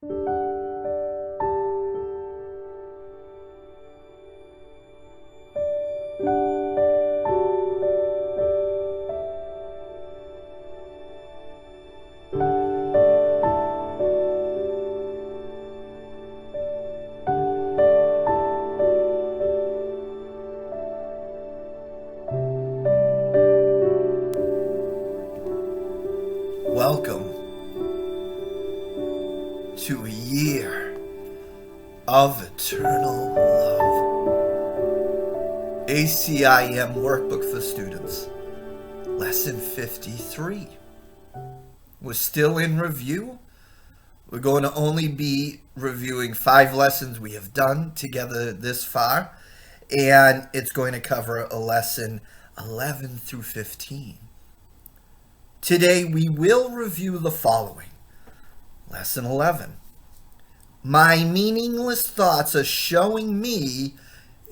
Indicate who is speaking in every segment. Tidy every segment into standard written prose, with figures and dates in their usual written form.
Speaker 1: Welcome to a year of eternal love. ACIM Workbook for Students, Lesson 53. We're still in review. We're going to only be reviewing 5 lessons we have done together this far, and it's going to cover a lesson 11 through 15. Today we will review the following. Lesson 11. My meaningless thoughts are showing me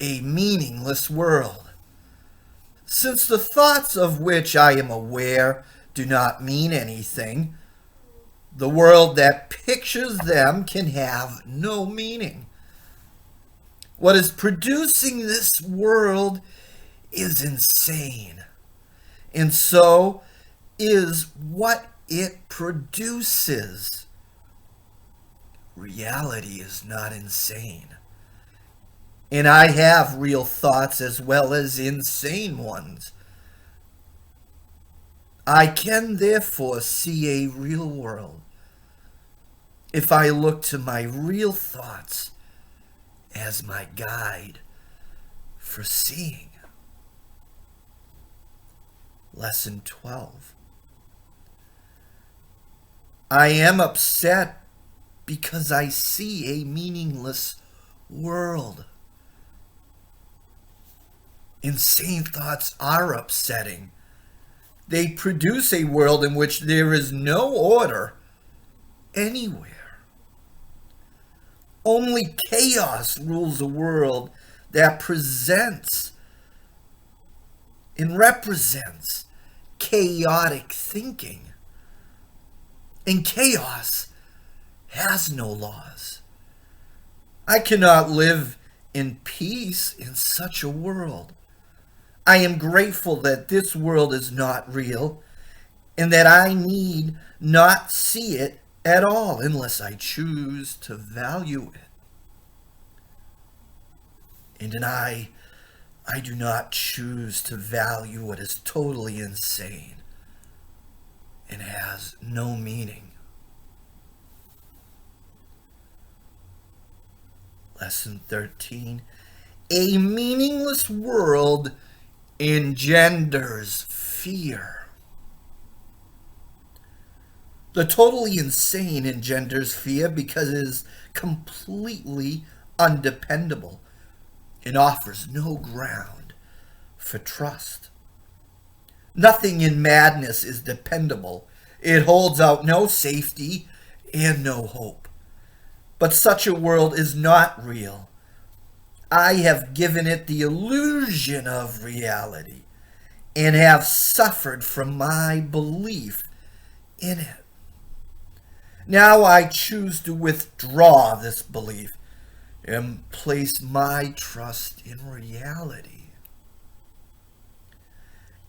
Speaker 1: a meaningless world. Since the thoughts of which I am aware do not mean anything, the world that pictures them can have no meaning. What is producing this world is insane, and so is what it produces. Reality is not insane, and I have real thoughts as well as insane ones. I can therefore see a real world if I look to my real thoughts as my guide for seeing. Lesson 12. I am upset because I see a meaningless world. Insane thoughts are upsetting. They produce a world in which there is no order anywhere. Only chaos rules a world that presents and represents chaotic thinking. And chaos has no laws. I cannot live in peace in such a world. I am grateful that this world is not real and that I need not see it at all unless I choose to value it. And I do not choose to value what is totally insane and has no meaning. Lesson 13. A meaningless world engenders fear. The totally insane engenders fear because it is completely undependable and offers no ground for trust. Nothing in madness is dependable. It holds out no safety and no hope. But such a world is not real. I have given it the illusion of reality and have suffered from my belief in it. Now I choose to withdraw this belief and place my trust in reality.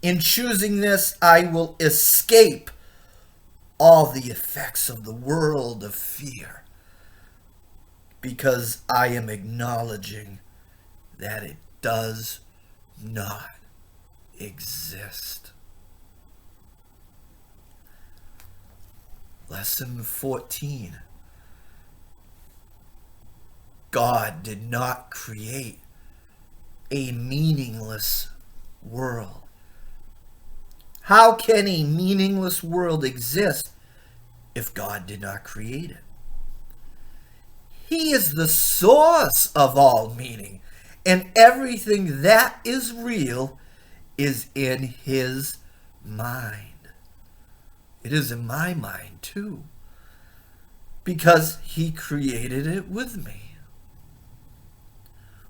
Speaker 1: In choosing this, I will escape all the effects of the world of fear because I am acknowledging that it does not exist. Lesson 14. God did not create a meaningless world. How can a meaningless world exist if God did not create it? He is the source of all meaning, and everything that is real is in his mind. It is in my mind too, because he created it with me.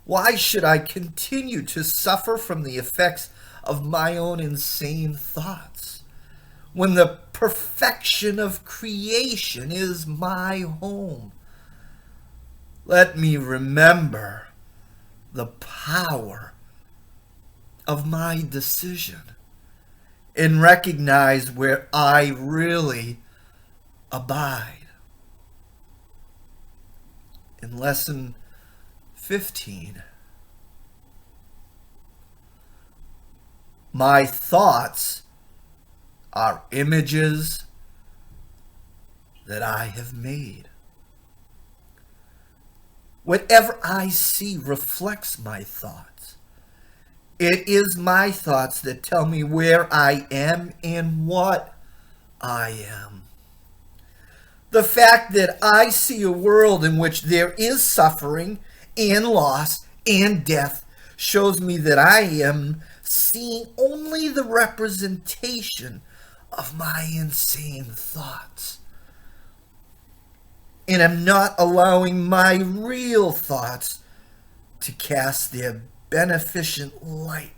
Speaker 1: Why should I continue to suffer from the effects of my own insane thoughts when the perfection of creation is my home? Let me remember the power of my decision and recognize where I really abide. In lesson 15, my thoughts are images that I have made. Whatever I see reflects my thoughts. It is my thoughts that tell me where I am and what I am. The fact that I see a world in which there is suffering and loss and death shows me that I am seeing only the representation of my insane thoughts. And I'm not allowing my real thoughts to cast their beneficent light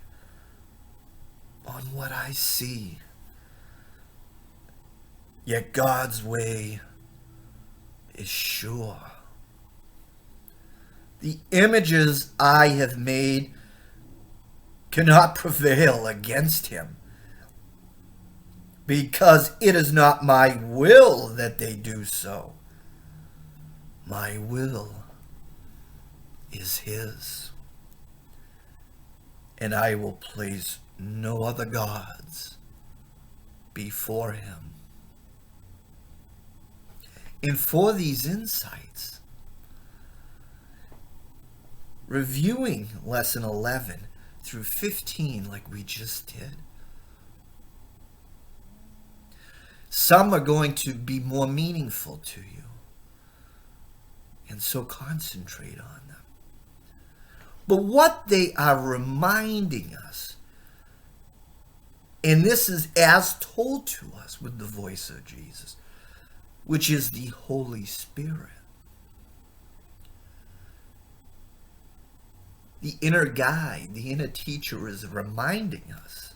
Speaker 1: on what I see. Yet God's way is sure. The images I have made cannot prevail against him, because it is not my will that they do so. My will is his, and I will place no other gods before him. And for these insights, reviewing lesson 11 through 15 like we just did, some are going to be more meaningful to you, and so concentrate on them. But what they are reminding us, and this is as told to us with the voice of Jesus, which is the Holy Spirit. The inner guide, the inner teacher is reminding us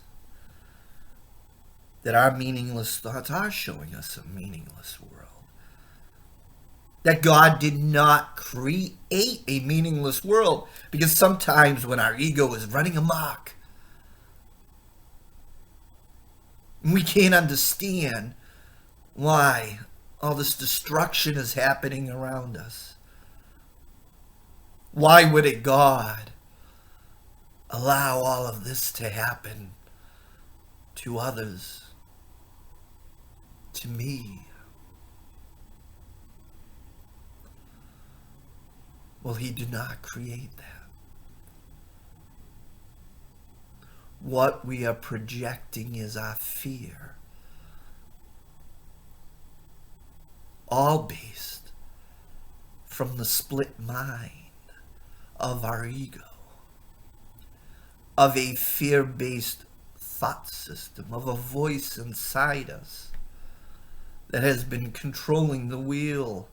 Speaker 1: that our meaningless thoughts are showing us a meaningless world. That God did not create a meaningless world, because sometimes when our ego is running amok, we can't understand why all this destruction is happening around us. Why would a God allow all of this to happen to others, to me? Well, he did not create that. What we are projecting is our fear, all based from the split mind of our ego, of a fear-based thought system, of a voice inside us that has been controlling the wheel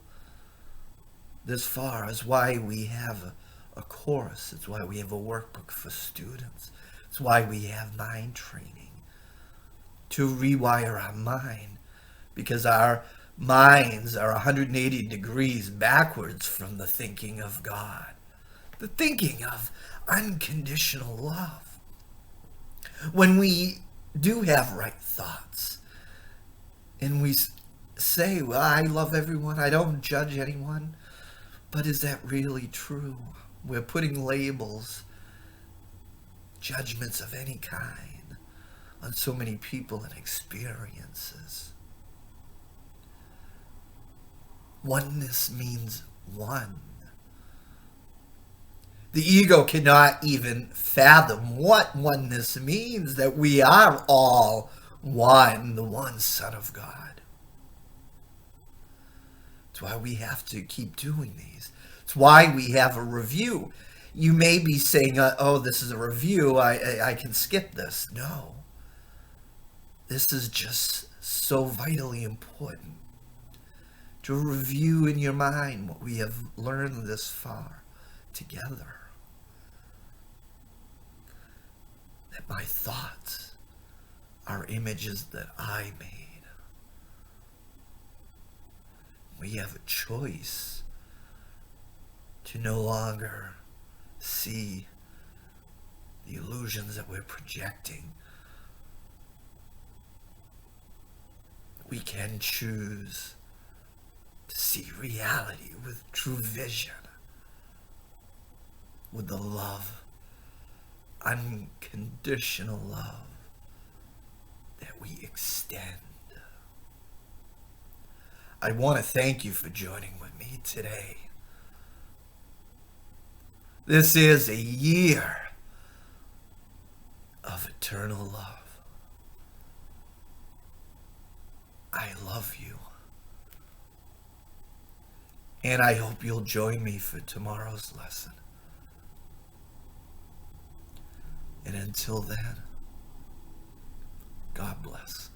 Speaker 1: this far. Is why we have a course. It's why we have a workbook for students. It's why we have mind training, to rewire our mind, because our minds are 180 degrees backwards from the thinking of God, the thinking of unconditional love. When we do have right thoughts and we say, well, I love everyone, I don't judge anyone, but is that really true? We're putting labels, judgments of any kind, on so many people and experiences. Oneness means one. The ego cannot even fathom what oneness means, that we are all one, the one Son of God. It's why we have to keep doing these. It's why we have a review. You may be saying, oh, this is a review, I can skip this. No. This is just so vitally important, to review in your mind what we have learned this far together. That my thoughts are images that I made. We have a choice to no longer see the illusions that we're projecting. We can choose to see reality with true vision, with the love, unconditional love that we extend. I want to thank you for joining with me today. This is a year of eternal love. I love you. And I hope you'll join me for tomorrow's lesson. And until then, God bless.